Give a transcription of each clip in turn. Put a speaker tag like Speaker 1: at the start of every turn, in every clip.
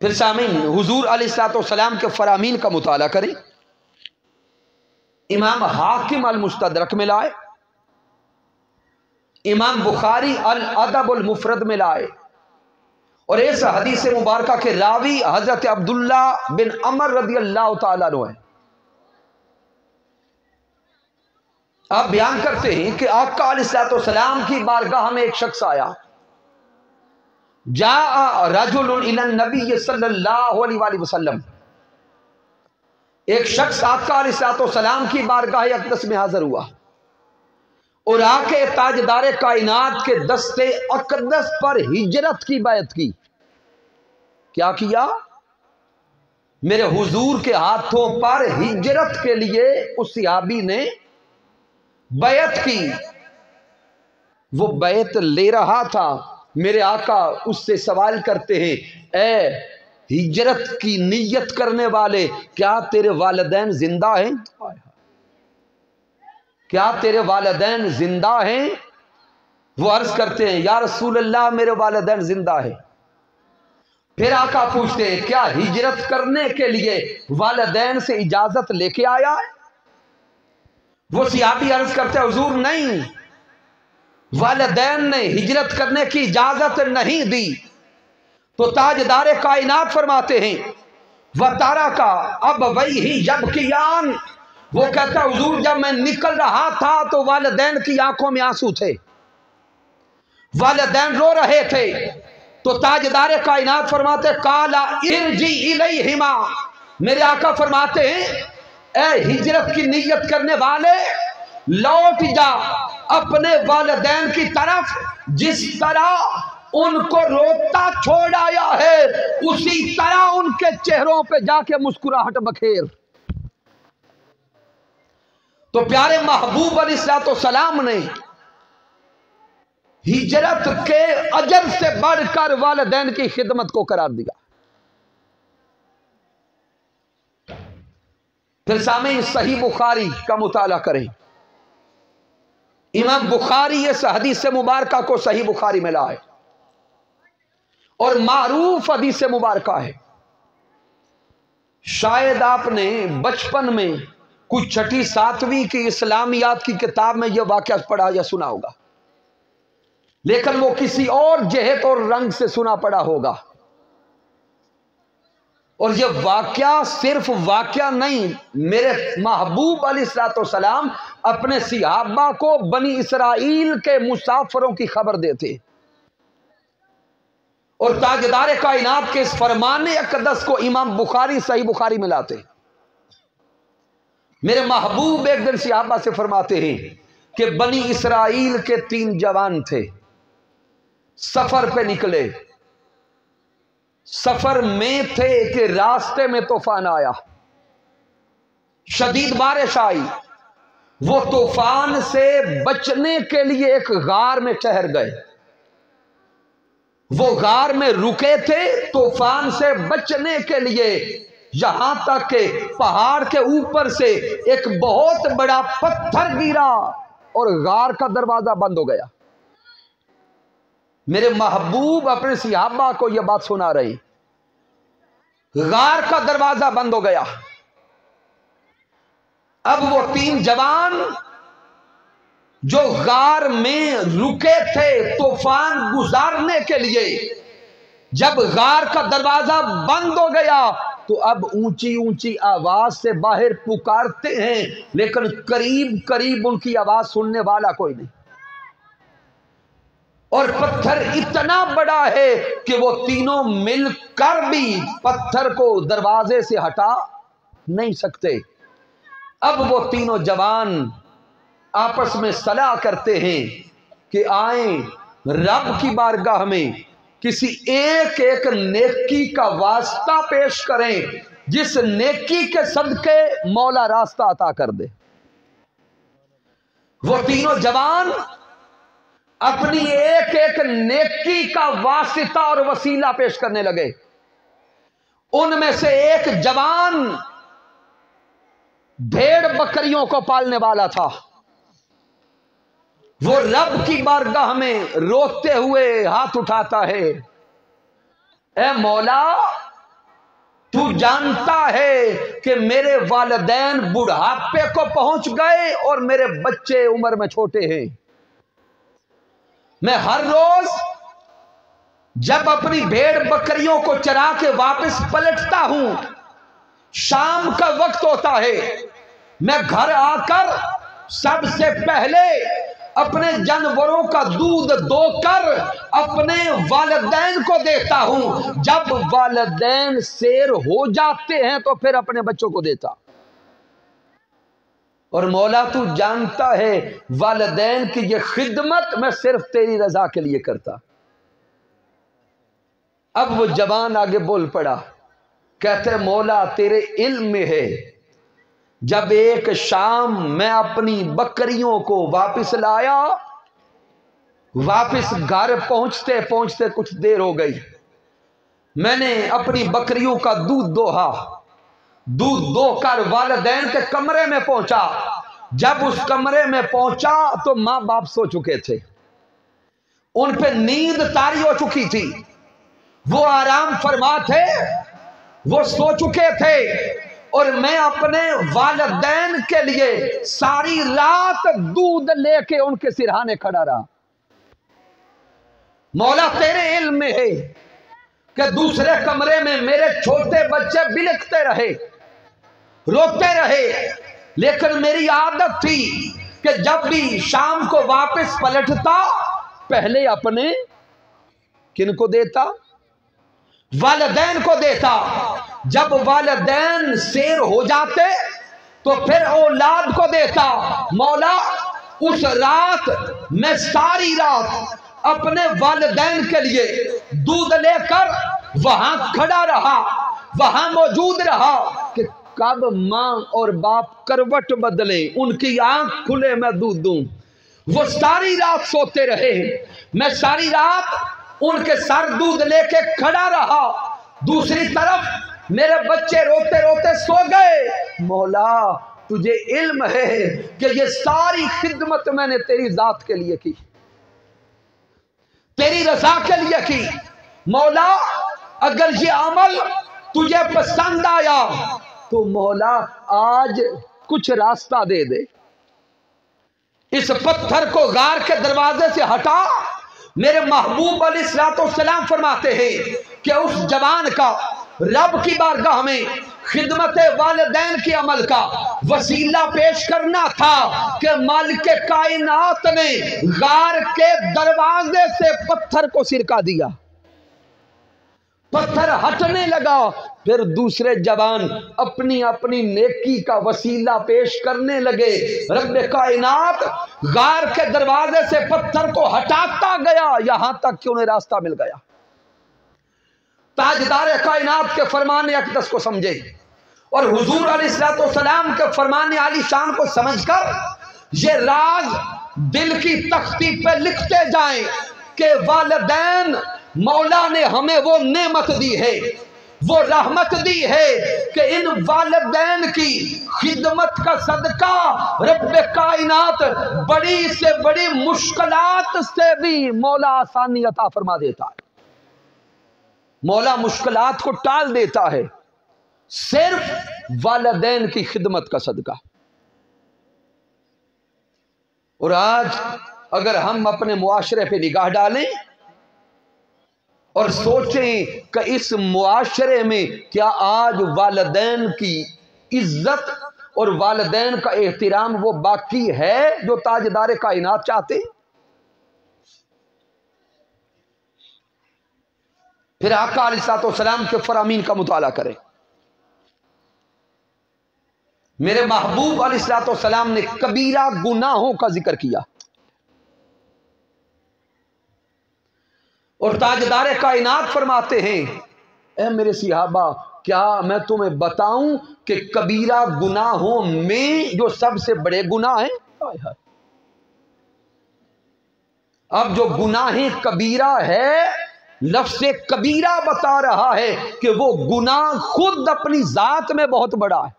Speaker 1: پھر سامعین حضور علیہ السلام کے فرامین کا مطالعہ کریں، امام حاکم المستدرک میں لائے، امام بخاری الادب المفرد میں لائے، اور اس حدیث مبارکہ کے راوی حضرت عبداللہ بن عمر رضی اللہ تعالیٰ عنہ ہیں۔ آپ بیان کرتے ہیں کہ آقا علیہ السلام کی بارگاہ میں ایک شخص آیا، جاء رجل الی النبی صلی اللہ علیہ وآلہ وسلم، ایک شخص آقا علیہ السلام کی بارگاہ اقدس میں حاضر ہوا اور آ کے تاجدار کائنات کے دست اقدس پر ہجرت کی بیعت کی۔ کیا کیا؟ میرے حضور کے ہاتھوں پر ہجرت کے لیے اس صحابی نے بیعت کی۔ وہ بیعت لے رہا تھا، میرے آقا اس سے سوال کرتے ہیں، اے ہجرت کی نیت کرنے والے، کیا تیرے والدین زندہ ہیں؟ کیا تیرے والدین زندہ ہیں؟ وہ عرض کرتے ہیں، یا رسول اللہ میرے والدین زندہ ہیں۔ پھر آقا پوچھتے ہیں، کیا ہجرت کرنے کے لیے والدین سے اجازت لے کے آیا ہے؟ وہ صحابی عرض کرتے ہیں، حضور نہیں، والدین نے ہجرت کرنے کی اجازت نہیں دی۔ تو تاجدار کائنات فرماتے ہیں، وَتَرَكَ أَبَوَيْهِ يَبْكِيَانِ، وہ کہتا ہے حضور جب میں نکل رہا تھا تو والدین کی آنکھوں میں آنسو تھے، والدین رو رہے تھے۔ تو تاجدار کائنات فرماتے ہیں، قَالَ ارْجِعْ إِلَيْهِمَا، میرے آقا فرماتے ہیں، اے ہجرت کی نیت کرنے والے، لوٹ جا اپنے والدین کی طرف، جس طرح ان کو روتا چھوڑ آیا ہے اسی طرح ان کے چہروں پہ جا کے مسکراہٹ بکھیر۔ تو پیارے محبوب علیہ السلام نے ہجرت کے اجر سے بڑھ کر والدین کی خدمت کو قرار دیا۔ پھر سامعین صحیح بخاری کا مطالعہ کریں، امام بخاری اس حدیث مبارکہ کو صحیح بخاری میں لائے اور معروف حدیث مبارکہ ہے۔ شاید آپ نے بچپن میں کچھ چھٹی ساتویں کی اسلامیات کی کتاب میں یہ واقعہ پڑھا یا سنا ہوگا، لیکن وہ کسی اور جہت اور رنگ سے سنا پڑا ہوگا۔ اور یہ واقعہ صرف واقعہ نہیں، میرے محبوب علیہ السلام اپنے صحابہ کو بنی اسرائیل کے مسافروں کی خبر دیتے، اور تاجدار کائنات کے اس فرمان اقدس کو امام بخاری صحیح بخاری میں لاتے۔ میرے محبوب ایک دن صحابہ سے فرماتے ہیں کہ بنی اسرائیل کے 3 جوان تھے، سفر پہ نکلے، سفر میں تھے کہ راستے میں طوفان آیا، شدید بارش آئی، وہ طوفان سے بچنے کے لیے ایک غار میں ٹھہر گئے، وہ غار میں رکے تھے طوفان سے بچنے کے لیے، یہاں تک کہ پہاڑ کے اوپر سے ایک بہت بڑا پتھر گرا اور غار کا دروازہ بند ہو گیا۔ میرے محبوب اپنے صحابہ کو یہ بات سنا رہے، غار کا دروازہ بند ہو گیا۔ اب وہ 3 جوان جو غار میں رکے تھے طوفان گزارنے کے لیے، جب غار کا دروازہ بند ہو گیا تو اب اونچی اونچی آواز سے باہر پکارتے ہیں، لیکن قریب قریب ان کی آواز سننے والا کوئی نہیں، اور پتھر اتنا بڑا ہے کہ وہ تینوں مل کر بھی پتھر کو دروازے سے ہٹا نہیں سکتے۔ اب وہ تینوں جوان آپس میں صلاح کرتے ہیں کہ آئیں رب کی بارگاہ میں کسی ایک نیکی کا واسطہ پیش کریں، جس نیکی کے صدقے مولا راستہ عطا کر دے۔ وہ تینوں جوان اپنی ایک نیکی کا واسطہ اور وسیلہ پیش کرنے لگے۔ ان میں سے ایک جوان بھیڑ بکریوں کو پالنے والا تھا، وہ رب کی بارگاہ میں روتے ہوئے ہاتھ اٹھاتا ہے، اے مولا جانتا ہے کہ میرے والدین بڑھاپے کو پہنچ گئے اور میرے بچے عمر میں چھوٹے ہیں. میں ہر روز جب اپنی بھیڑ بکریوں کو چرا کے واپس پلٹتا ہوں، شام کا وقت ہوتا ہے، میں گھر آ کر سب سے پہلے اپنے جانوروں کا دودھ دو کر اپنے والدین کو دیتا ہوں. جب والدین سیر ہو جاتے ہیں تو پھر اپنے بچوں کو دیتا. اور مولا تو جانتا ہے والدین کی یہ خدمت میں صرف تیری رضا کے لیے کرتا. اب وہ جوان آگے بول پڑا، کہتے مولا تیرے علم میں ہے جب ایک شام میں اپنی بکریوں کو واپس لایا، واپس گھر پہنچتے پہنچتے کچھ دیر ہو گئی، میں نے اپنی بکریوں کا دودھ دوہا، دودھ دو کر والدین کے کمرے میں پہنچا. جب اس کمرے میں پہنچا تو ماں باپ سو چکے تھے، ان پہ نیند طاری ہو چکی تھی، وہ آرام فرما تھے، وہ سو چکے تھے، اور میں اپنے والدین کے لیے ساری رات دودھ لے کے ان کے سرہانے کھڑا رہا. مولا تیرے علم میں ہے کہ دوسرے کمرے میں میرے چھوٹے بچے بلکتے رہے، روتے رہے، لیکن میری عادت تھی کہ جب بھی شام کو واپس پلٹتا پہلے اپنے کن کو دیتا؟ والدین کو دیتا. جب والدین سیر ہو جاتے تو پھر اولاد کو دیتا. مولا اس رات میں ساری رات اپنے والدین کے لیے دودھ لے کر وہاں کھڑا رہا، وہاں موجود رہا کہ کب ماں اور باپ کروٹ بدلے، ان کی آنکھ کھلے میں دودھ دوں. وہ ساری رات سوتے رہے، میں ساری رات ان کے سر دودھ لے کے کھڑا رہا. دوسری طرف میرے بچے روتے روتے سو گئے. مولا تجھے علم ہے کہ یہ ساری خدمت میں نے تیری ذات کے لیے کی، تیری رضا کے لیے کی. مولا اگر یہ عمل تجھے پسند آیا تو مولا آج کچھ راستہ دے دے، اس پتھر کو غار کے دروازے سے ہٹا. میرے محبوب علیہ السلام فرماتے ہیں کہ اس جوان کا رب کی بارگاہ میں خدمت والدین کی عمل کا وسیلہ پیش کرنا تھا کہ مالک کائنات نے غار کے دروازے سے پتھر کو سرکا دیا، پتھر ہٹنے لگا. پھر دوسرے جوان اپنی اپنی نیکی کا وسیلہ پیش کرنے لگے. رب کائنات غار کے دروازے سے پتھر کو ہٹاتا گیا یہاں تک کہ انہیں راستہ مل گیا. تاجدار کائنات کے فرمان اقدس کو سمجھے اور حضور علیہ السلام کے فرمان عالی شان کو سمجھ کر یہ راز دل کی تختی پہ لکھتے جائیں کہ والدین مولا نے ہمیں وہ نعمت دی ہے، وہ رحمت دی ہے کہ ان والدین کی خدمت کا صدقہ رب کائنات بڑی سے بڑی مشکلات سے بھی مولا آسانی عطا فرما دیتا ہے. مولا مشکلات کو ٹال دیتا ہے صرف والدین کی خدمت کا صدقہ. اور آج اگر ہم اپنے معاشرے پہ نگاہ ڈالیں اور سوچیں کہ اس معاشرے میں کیا آج والدین کی عزت اور والدین کا احترام وہ باقی ہے جو تاجدار کائنات چاہتے ہیں؟ پھر آقا علیہ السلام کے فرامین کا مطالعہ کریں. میرے محبوب علیہ السلام نے کبیرہ گناہوں کا ذکر کیا اور تاجدار کائنات فرماتے ہیں اے میرے صحابہ کیا میں تمہیں بتاؤں کہ کبیرہ گناہوں میں جو سب سے بڑے گناہ ہیں. اب جو گناہ کبیرہ ہے لفظ کبیرہ بتا رہا ہے کہ وہ گناہ خود اپنی ذات میں بہت بڑا ہے،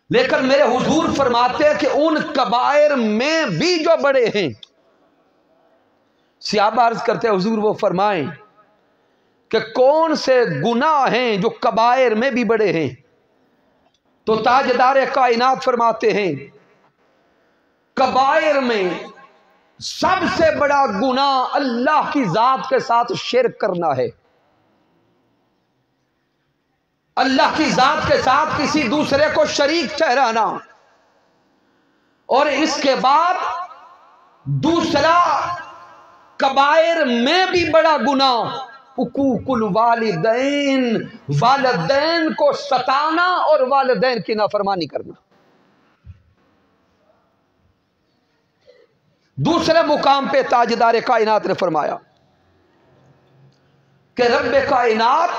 Speaker 1: لیکن میرے حضور فرماتے ہیں کہ ان کبائر میں بھی جو بڑے ہیں. صحابہ عرض کرتے ہیں حضور وہ فرمائیں کہ کون سے گناہ ہیں جو کبائر میں بھی بڑے ہیں، تو تاجدار کائنات فرماتے ہیں کبائر میں سب سے بڑا گناہ اللہ کی ذات کے ساتھ شرک کرنا ہے، اللہ کی ذات کے ساتھ کسی دوسرے کو شریک ٹھہرانا، اور اس کے بعد دوسرا کبائر میں بھی بڑا گناہ حقوق الوالدین، والدین کو ستانا اور والدین کی نافرمانی کرنا۔ دوسرے مقام پہ تاجدار کائنات نے فرمایا کہ رب کائنات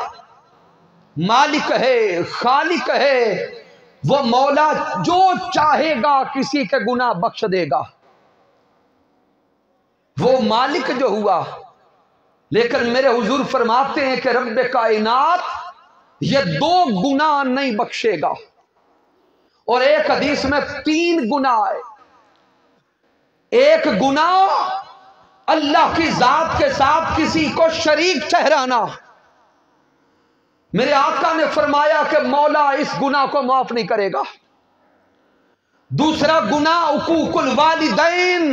Speaker 1: مالک ہے، خالق ہے، وہ مولا جو چاہے گا کسی کے گناہ بخش دے گا، وہ مالک جو ہوا۔ لیکن میرے حضور فرماتے ہیں کہ رب کائنات یہ 2 گناہ نہیں بخشے گا، اور ایک حدیث میں 3 گناہ ہے۔ ایک گناہ اللہ کی ذات کے ساتھ کسی کو شریک ٹھہرانا، میرے آقا نے فرمایا کہ مولا اس گناہ کو معاف نہیں کرے گا۔ دوسرا گناہ حقوق الوالدین،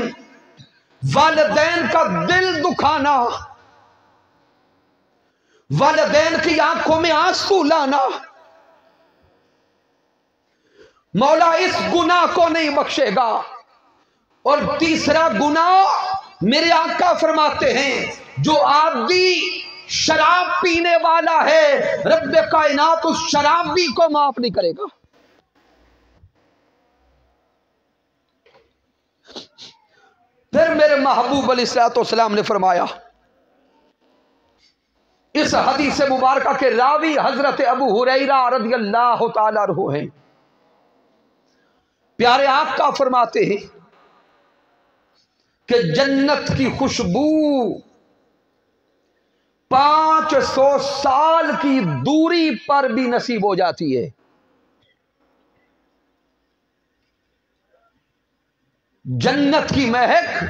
Speaker 1: والدین کا دل دکھانا، والدین کی آنکھوں میں آنسو لانا، مولا اس گناہ کو نہیں بخشے گا۔ اور تیسرا گناہ میرے آقا فرماتے ہیں جو عادی شراب پینے والا ہے، رب کائنات اس شرابی کو معاف نہیں کرے گا۔ پھر میرے محبوب علیہ الصلوۃ والسلام نے فرمایا، اس حدیث مبارکہ کے راوی حضرت ابو ہریرہ رضی اللہ تعالی عنہ ہیں، پیارے آقا فرماتے ہیں کہ جنت کی خوشبو 500 سال کی دوری پر بھی نصیب ہو جاتی ہے۔ جنت کی مہک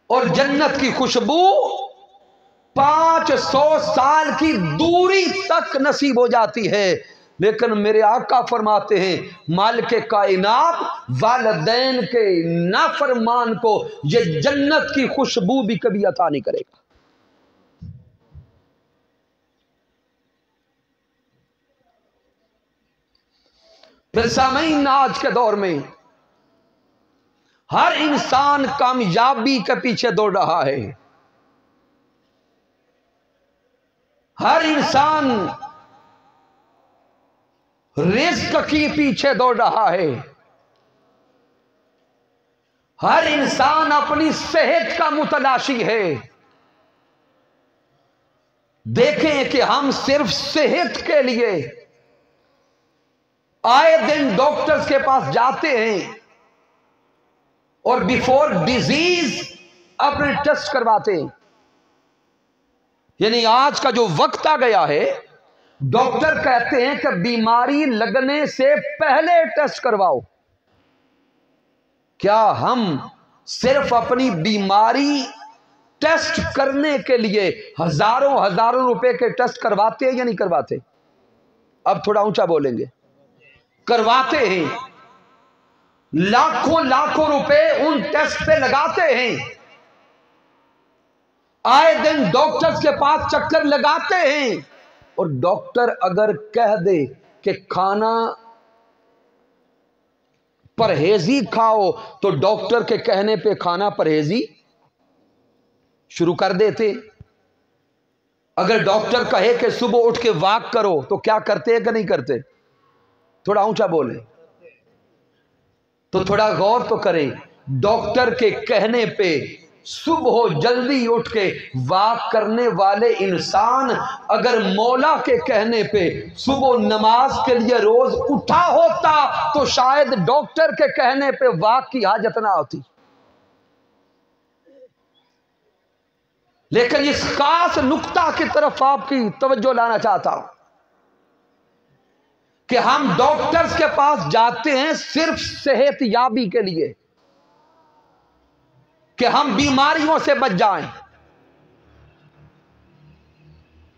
Speaker 1: اور جنت کی خوشبو 500 سال کی دوری تک نصیب ہو جاتی ہے، لیکن میرے آقا فرماتے ہیں مالک کائنات والدین کے نافرمان کو یہ جنت کی خوشبو بھی کبھی عطا نہیں کرے گا۔ پھر سامعین، آج کے دور میں ہر انسان کامیابی کے پیچھے دوڑ رہا ہے، ہر انسان رزق کی پیچھے دوڑ رہا ہے، ہر انسان اپنی صحت کا متلاشی ہے۔ دیکھیں کہ ہم صرف صحت کے لیے آئے دن ڈاکٹرز کے پاس جاتے ہیں اور بیفور ڈیزیز اپنے ٹیسٹ کرواتے ہیں۔ یعنی آج کا جو وقت آ گیا ہے، ڈاکٹر کہتے ہیں کہ بیماری لگنے سے پہلے ٹیسٹ کرواؤ۔ کیا ہم صرف اپنی بیماری ٹیسٹ کرنے کے لیے ہزاروں روپے کے ٹیسٹ کرواتے ہیں یا نہیں کرواتے؟ اب تھوڑا اونچا بولیں گے۔ کرواتے ہیں، لاکھوں روپے ان ٹیسٹ پہ لگاتے ہیں، آئے دن ڈاکٹرز کے پاس چکر لگاتے ہیں، اور ڈاکٹر اگر کہہ دے کہ کھانا پرہیزی کھاؤ تو ڈاکٹر کے کہنے پہ کھانا پرہیزی شروع کر دیتے۔ اگر ڈاکٹر کہے کہ صبح اٹھ کے واک کرو تو کیا کرتے ہیں کہ نہیں کرتے؟ تھوڑا اونچا بولیں تو تھوڑا غور تو کریں۔ ڈاکٹر کے کہنے پہ صبح جلدی اٹھ کے واک کرنے والے انسان اگر مولا کے کہنے پہ صبح نماز کے لیے روز اٹھا ہوتا تو شاید ڈاکٹر کے کہنے پہ واک کی حاجت نہ ہوتی۔ لیکن اس خاص نقطہ کی طرف آپ کی توجہ لانا چاہتا ہوں کہ ہم ڈاکٹرز کے پاس جاتے ہیں صرف صحت یابی کے لیے، کہ ہم بیماریوں سے بچ جائیں۔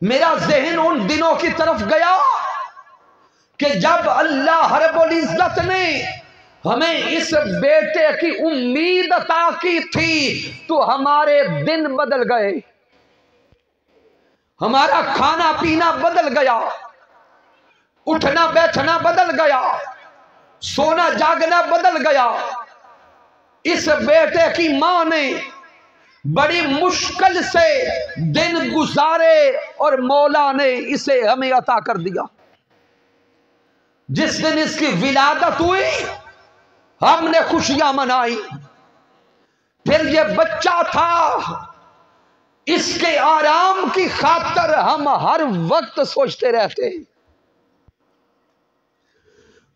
Speaker 1: میرا ذہن ان دنوں کی طرف گیا کہ جب اللہ رب العزت نے ہمیں اس بیٹے کی امید عطا کی تھی تو ہمارے دن بدل گئے، ہمارا کھانا پینا بدل گیا، اٹھنا بیٹھنا بدل گیا، سونا جاگنا بدل گیا۔ اس بیٹے کی ماں نے بڑی مشکل سے دن گزارے اور مولا نے اسے ہمیں عطا کر دیا۔ جس دن اس کی ولادت ہوئی ہم نے خوشیاں منائی، پھر یہ بچہ تھا، اس کے آرام کی خاطر ہم ہر وقت سوچتے رہتے ہیں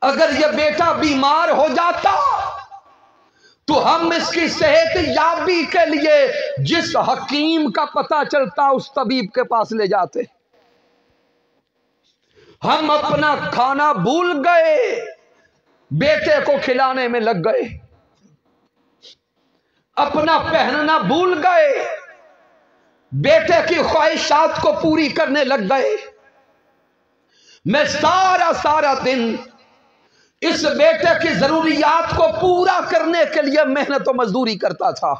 Speaker 1: اگر یہ بیٹا بیمار ہو جاتا تو ہم اس کی صحت یابی کے لیے جس حکیم کا پتہ چلتا اس طبیب کے پاس لے جاتے۔ ہم اپنا کھانا بھول گئے، بیٹے کو کھلانے میں لگ گئے، اپنا پہننا بھول گئے، بیٹے کی خواہشات کو پوری کرنے لگ گئے۔ میں سارا دن اس بیٹے کی ضروریات کو پورا کرنے کے لیے محنت و مزدوری کرتا تھا۔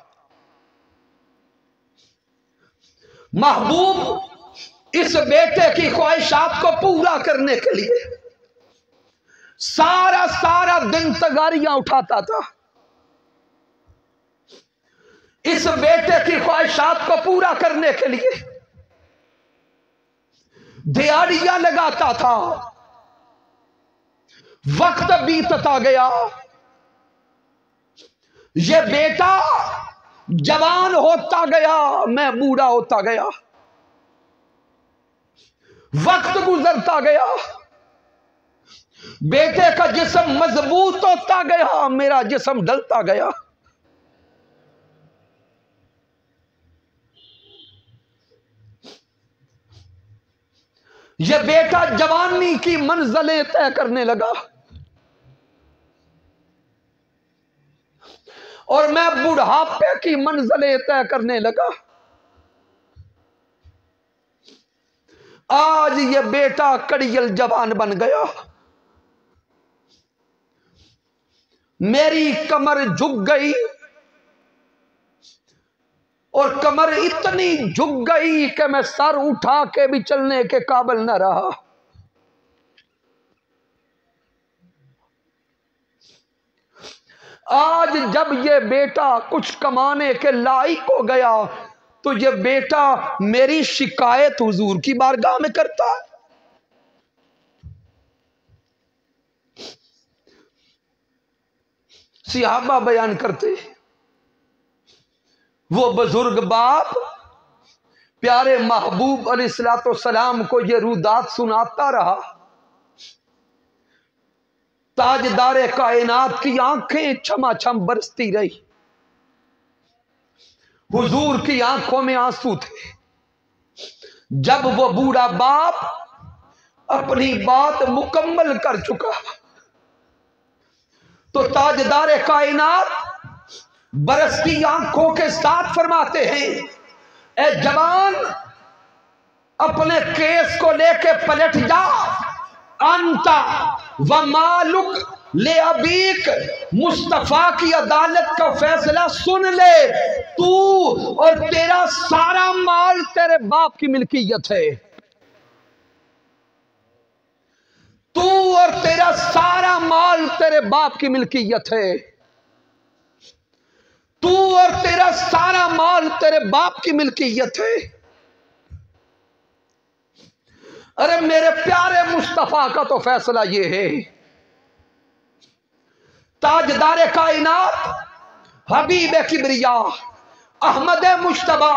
Speaker 1: محبوب اس بیٹے کی خواہشات کو پورا کرنے کے لیے سارا دن تگاریاں اٹھاتا تھا، اس بیٹے کی خواہشات کو پورا کرنے کے لیے دیہڑیاں لگاتا تھا۔ وقت بیتتا گیا، یہ بیٹا جوان ہوتا گیا، میں بوڑھا ہوتا گیا، وقت گزرتا گیا، بیٹے کا جسم مضبوط ہوتا گیا، میرا جسم ڈلتا گیا۔ یہ بیٹا جوانی کی منزلیں طے کرنے لگا اور میں بڑھاپے کی منزلیں طے کرنے لگا۔ آج یہ بیٹا کڑیل جوان بن گیا، میری کمر جھک گئی اور کمر اتنی جھک گئی کہ میں سر اٹھا کے بھی چلنے کے قابل نہ رہا۔ آج جب یہ بیٹا کچھ کمانے کے لائق ہو گیا تو یہ بیٹا میری شکایت حضور کی بارگاہ میں کرتا ہے۔ صحابہ بیان کرتے وہ بزرگ باپ پیارے محبوب علیہ الصلوۃ والسلام کو یہ رودات سناتا رہا، تاجدار کائنات کی آنکھیں چھما چھم برستی رہی، حضور کی آنکھوں میں آنسو تھے۔ جب وہ بوڑھا باپ اپنی بات مکمل کر چکا تو تاجدار کائنات برستی آنکھوں کے ساتھ فرماتے ہیں، اے جوان اپنے کیس کو لے کے پلٹ جا، انتا ومالک لے ابیک، مصطفیٰ کی عدالت کا فیصلہ سن لے، تو اور تیرا سارا مال تیرے باپ کی ملکیت ہے، تو اور تیرا سارا مال تیرے باپ کی ملکیت ہے، تو اور تیرا سارا مال تیرے باپ کی ملکیت ہے۔ ارے میرے پیارے مصطفیٰ کا تو فیصلہ یہ ہے، تاجدار کائنات حبیب کبریا احمد مجتبی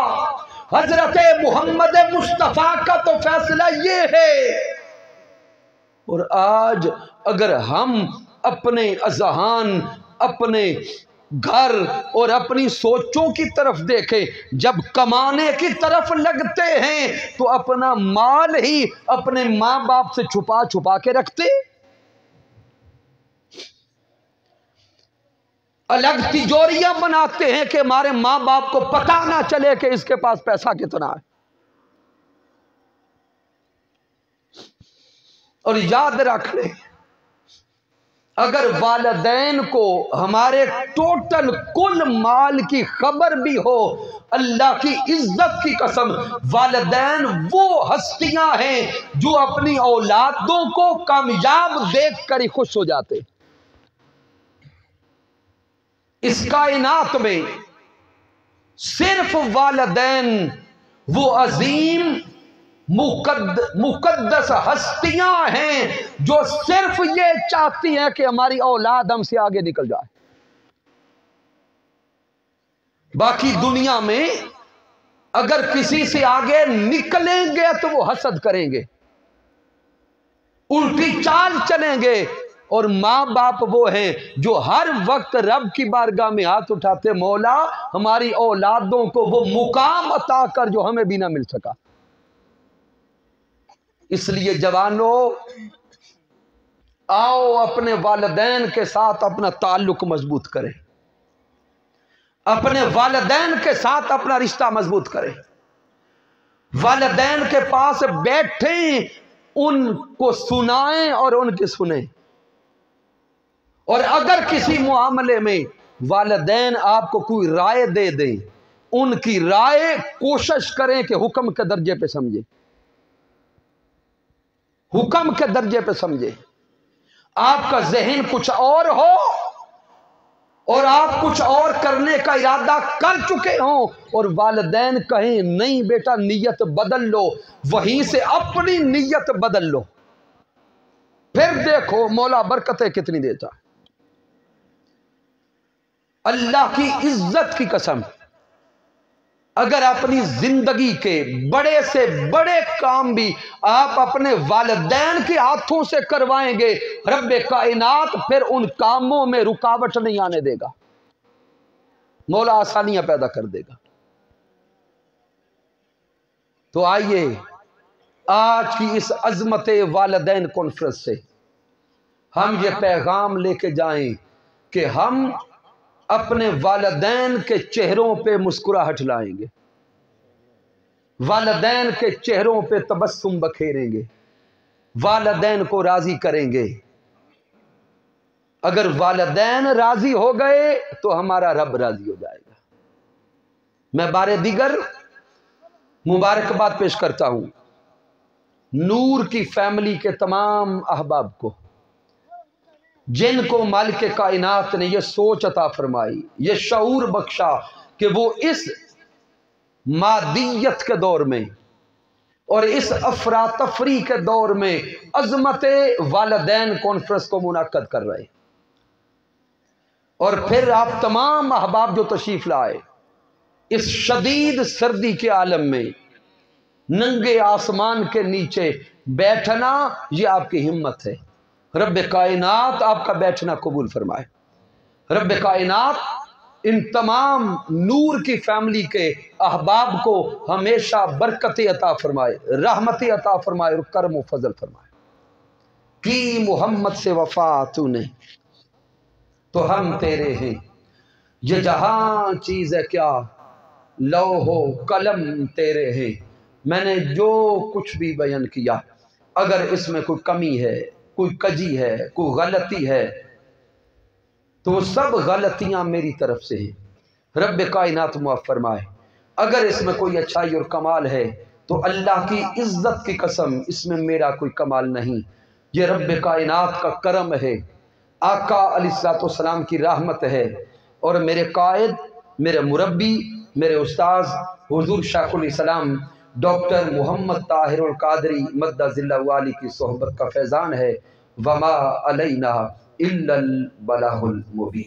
Speaker 1: حضرت محمد مصطفیٰ کا تو فیصلہ یہ ہے۔ اور آج اگر ہم اپنے اذہان، اپنے گھر اور اپنی سوچوں کی طرف دیکھیں، جب کمانے کی طرف لگتے ہیں تو اپنا مال ہی اپنے ماں باپ سے چھپا چھپا کے رکھتے، الگ تجوریاں بناتے ہیں کہ ہمارے ماں باپ کو پتہ نہ چلے کہ اس کے پاس پیسہ کتنا ہے۔ اور یاد رکھ لیں اگر والدین کو ہمارے ٹوٹل کل مال کی خبر بھی ہو، اللہ کی عزت کی قسم والدین وہ ہستیاں ہیں جو اپنی اولادوں کو کامیاب دیکھ کر ہی خوش ہو جاتے۔ اس کائنات میں صرف والدین وہ عظیم مقدس ہستیاں ہیں جو صرف یہ چاہتی ہیں کہ ہماری اولاد ہم سے آگے نکل جائے۔ باقی دنیا میں اگر کسی سے آگے نکلیں گے تو وہ حسد کریں گے، الٹی چال چلیں گے، اور ماں باپ وہ ہیں جو ہر وقت رب کی بارگاہ میں ہاتھ اٹھاتے، مولا ہماری اولادوں کو وہ مقام عطا کر جو ہمیں بھی نہ مل سکا۔ اس لیے جوانوں، آؤ اپنے والدین کے ساتھ اپنا تعلق مضبوط کریں، اپنے والدین کے ساتھ اپنا رشتہ مضبوط کریں، والدین کے پاس بیٹھیں، ان کو سنائیں اور ان کی سنیں، اور اگر کسی معاملے میں والدین آپ کو کوئی رائے دے دیں، ان کی رائے کوشش کریں کہ حکم کے درجے پہ سمجھیں، حکم کے درجے پہ سمجھیں۔ آپ کا ذہن کچھ اور ہو اور آپ کچھ اور کرنے کا ارادہ کر چکے ہوں اور والدین کہیں نہیں بیٹا نیت بدل لو، وہیں سے اپنی نیت بدل لو، پھر دیکھو مولا برکتیں کتنی دیتا ہے۔ اللہ کی عزت کی قسم، اگر اپنی زندگی کے بڑے سے بڑے کام بھی آپ اپنے والدین کے ہاتھوں سے کروائیں گے، رب کائنات پھر ان کاموں میں رکاوٹ نہیں آنے دے گا، مولا آسانیاں پیدا کر دے گا۔ تو آئیے آج کی اس عظمت والدین کانفرنس سے ہم یہ پیغام لے کے جائیں کہ ہم اپنے والدین کے چہروں پہ مسکراہٹ لائیں گے، والدین کے چہروں پہ تبسم بکھیریں گے، والدین کو راضی کریں گے۔ اگر والدین راضی ہو گئے تو ہمارا رب راضی ہو جائے گا۔ میں بارے دیگر مبارکباد پیش کرتا ہوں نور کی فیملی کے تمام احباب کو، جن کو مالک کائنات نے یہ سوچ عطا فرمائی، یہ شعور بخشا کہ وہ اس مادیت کے دور میں اور اس افراتفری کے دور میں عظمت والدین کانفرنس کو منعقد کر رہے، اور پھر آپ تمام احباب جو تشریف لائے، اس شدید سردی کے عالم میں ننگے آسمان کے نیچے بیٹھنا، یہ آپ کی ہمت ہے۔ رب کائنات آپ کا بیٹھنا قبول فرمائے، رب کائنات ان تمام نور کی فیملی کے احباب کو ہمیشہ برکت عطا فرمائے، رحمت عطا فرمائے اور کرم و فضل فرمائے۔ کی محمد سے وفا تو نے تو ہم تیرے ہیں، یہ جہاں چیز ہے کیا لوح و قلم تیرے ہیں۔ میں نے جو کچھ بھی بیان کیا، اگر اس میں کوئی کمی ہے، کوئی کجی ہے، کوئی غلطی ہے، تو وہ سب غلطیاں میری طرف سے ہیں، رب کائنات معاف فرمائے۔ اگر اس میں کوئی اچھائی اور کمال ہے تو اللہ کی عزت کی قسم اس میں میرا کوئی کمال نہیں، یہ رب کائنات کا کرم ہے، آقا علیہ الصلوۃ والسلام کی رحمت ہے، اور میرے قائد، میرے مربی، میرے استاذ حضور شیخ الاسلام ڈاکٹر محمد طاہر القادری مدہ ذلہ والی کی صحبت کا فیضان ہے۔ وما علینا الا البلاغ المبین۔